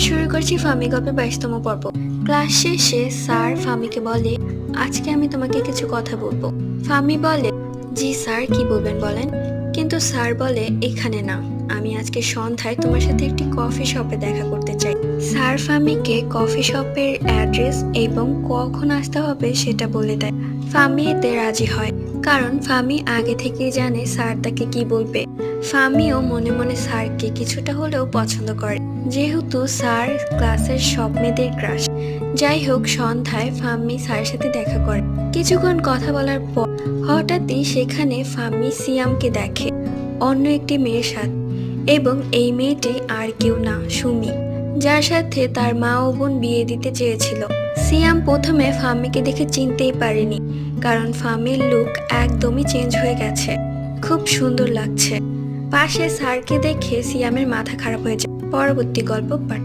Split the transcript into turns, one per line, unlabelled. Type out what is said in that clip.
শুরু করছি ফামি গল্পের 22তম পর্ব। ক্লাস শেষে স্যার ফামিকে বলে, আজকে আমি তোমাকে কিছু কথা বলবো। ফামি বলে, জি স্যার, কি বলবেন বলেন। কিন্তু স্যার বলে, এখানে না, আমি আজকে সন্ধ্যায় তোমার সাথে একটি কফি শপে দেখা করতে চাই। স্যার ফামিকে কফি শপের অ্যাড্রেস এবং কখন আসতে হবে সেটা বলে দেয়। ফামি এতে রাজি হয়, কারণ ফামি আগে থেকেই জানে স্যার তাকে কি বলবে। ফামিও মনে মনে স্যারকে কিছুটা হলেও পছন্দ করে, যেহেতু স্যার ক্লাসের সব মেয়েদের ক্রাশ। যাই হোক, সন্ধ্যায় ফামি স্যারের সাথে দেখা করে। কিছুক্ষণ কথা বলার পর হঠাৎই সেখানে ফামি সিয়ামকে দেখে অন্য একটি মেয়ের সাথে, এবং এই মেয়েটি আর কেউ না, সুমি, যার সাথে তার মা ও বোন বিয়ে দিতে চেয়েছিল। সিয়াম প্রথমে ফামিকে দেখে চিনতেই পারেনি, কারণ ফামির লুক একদমই চেঞ্জ হয়ে গেছে। খুব সুন্দর লাগছে। পাশে স্যারকে দেখে সিয়ামের মাথা খারাপ হয়ে যায়। পরবর্তী গল্প পার্ট